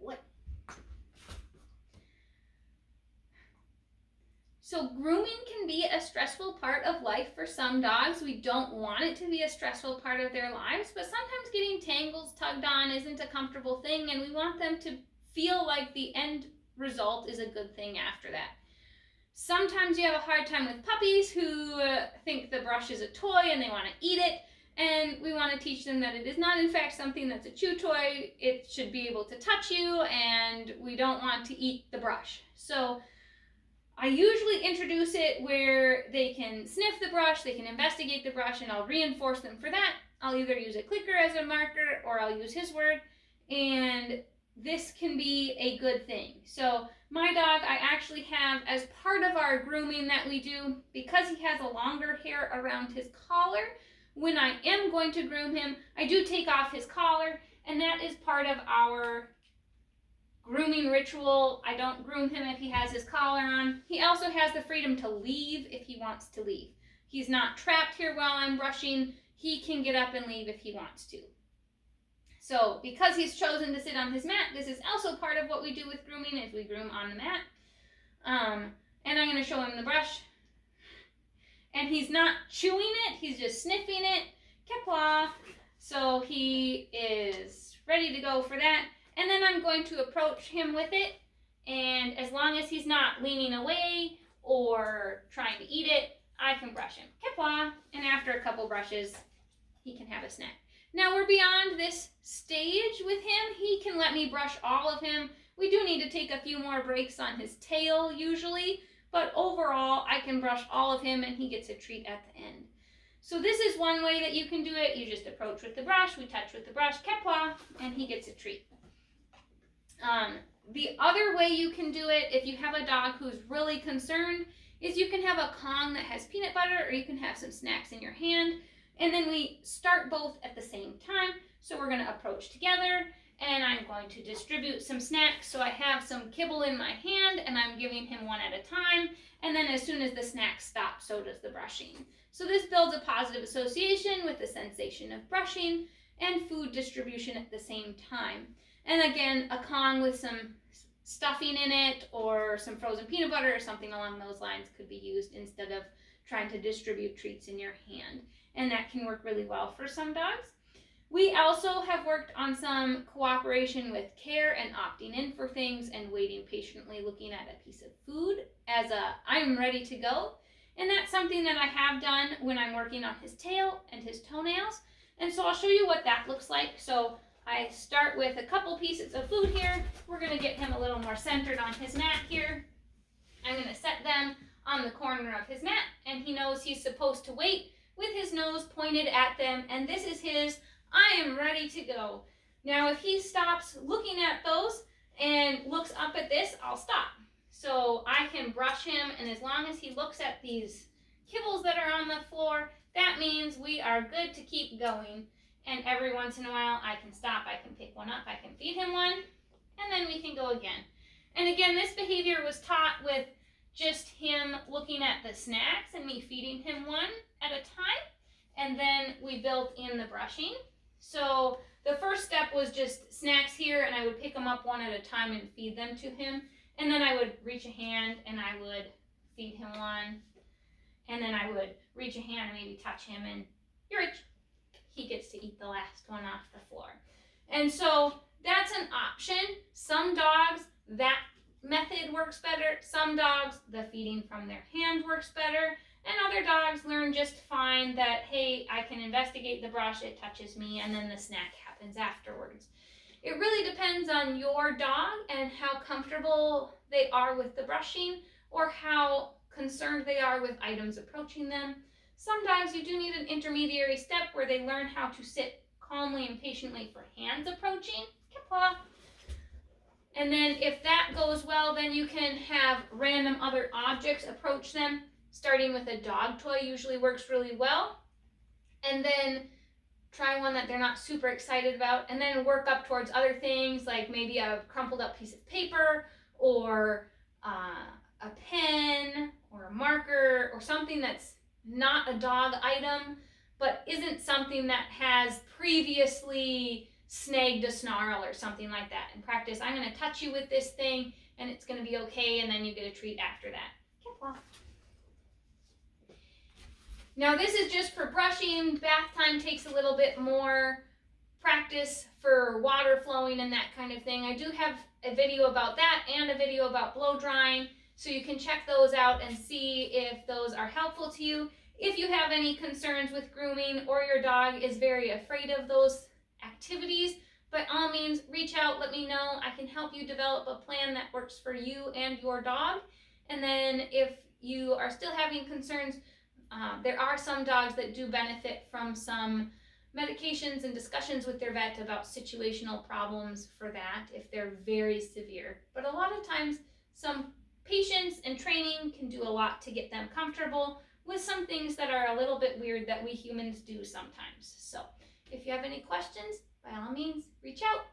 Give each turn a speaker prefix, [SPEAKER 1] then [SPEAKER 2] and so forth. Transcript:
[SPEAKER 1] boy. So grooming can be a stressful part of life for some dogs. We don't want it to be a stressful part of their lives, but sometimes getting tangles tugged on isn't a comfortable thing, and we want them to feel like the end result is a good thing after that. Sometimes you have a hard time with puppies who think the brush is a toy and they want to eat it, and we want to teach them that it is not in fact something that's a chew toy. It should be able to touch you, and we don't want to eat the brush. So I usually introduce it where they can sniff the brush, they can investigate the brush, and I'll reinforce them for that. I'll either use a clicker as a marker or I'll use his word, and this can be a good thing. So my dog, I actually have, as part of our grooming that we do, because he has a longer hair around his collar, when I am going to groom him, I do take off his collar, and that is part of our grooming ritual. I don't groom him if he has his collar on. He also has the freedom to leave if he wants to leave. He's not trapped here while I'm brushing. He can get up and leave if he wants to. So because he's chosen to sit on his mat, this is also part of what we do with grooming, is we groom on the mat. And I'm going to show him the brush. And he's not chewing it, he's just sniffing it. Kepla. So he is ready to go for that. And then I'm going to approach him with it. And as long as he's not leaning away or trying to eat it, I can brush him. Kepla. And after a couple brushes, he can have a snack. Now we're beyond this stage with him. He can let me brush all of him. We do need to take a few more breaks on his tail usually, but overall I can brush all of him and he gets a treat at the end. So this is one way that you can do it. You just approach with the brush, we touch with the brush, kepla, and he gets a treat. The other way you can do it, if you have a dog who's really concerned, is you can have a Kong that has peanut butter, or you can have some snacks in your hand. And then we start both at the same time. So we're going to approach together, and I'm going to distribute some snacks. So I have some kibble in my hand, and I'm giving him one at a time. And then as soon as the snacks stop, so does the brushing. So this builds a positive association with the sensation of brushing and food distribution at the same time. And again, a Kong with some stuffing in it or some frozen peanut butter or something along those lines could be used instead of trying to distribute treats in your hand. And that can work really well for some dogs. We also have worked on some cooperation with care and opting in for things and waiting patiently, looking at a piece of food as a I'm ready to go. And that's something that I have done when I'm working on his tail and his toenails. And so I'll show you what that looks like. So I start with a couple pieces of food here. We're going to get him a little more centered on his mat here. I'm going to set them on the corner of his mat, and he knows he's supposed to wait with his nose pointed at them, and this is his I am ready to go. Now if he stops looking at those and looks up at this, I'll stop. So I can brush him, and as long as he looks at these kibbles that are on the floor, that means we are good to keep going. And every once in a while I can stop, I can pick one up, I can feed him one, and then we can go again. And again, this behavior was taught with just him looking at the snacks and me feeding him one at a time, and then we built in the brushing. So the first step was just snacks here, and I would pick them up one at a time and feed them to him, and then I would reach a hand and I would feed him one, and then I would reach a hand and maybe touch him, and you reach, he gets to eat the last one off the floor. And so that's an option. Some dogs, that method works better. Some dogs, the feeding from their hand works better. And other dogs learn just fine that, hey, I can investigate the brush, it touches me, and then the snack happens afterwards. It really depends on your dog and how comfortable they are with the brushing or how concerned they are with items approaching them. Some dogs, you do need an intermediary step where they learn how to sit calmly and patiently for hands approaching. Kippa. And then if that goes well, then you can have random other objects approach them. Starting with a dog toy usually works really well. And then try one that they're not super excited about, and then work up towards other things like maybe a crumpled up piece of paper or a pen or a marker or something that's not a dog item but isn't something that has previously snagged a snarl or something like that. In practice, I'm going to touch you with this thing and it's going to be okay, and then you get a treat after that. Now this is just for brushing. Bath time takes a little bit more practice for water flowing and that kind of thing. I do have a video about that and a video about blow drying, so you can check those out and see if those are helpful to you. If you have any concerns with grooming or your dog is very afraid of those activities, by all means, reach out, let me know. I can help you develop a plan that works for you and your dog. And then if you are still having concerns, there are some dogs that do benefit from some medications and discussions with their vet about situational problems for that if they're very severe. But a lot of times, some patience and training can do a lot to get them comfortable with some things that are a little bit weird that we humans do sometimes. So if you have any questions, by all means, reach out.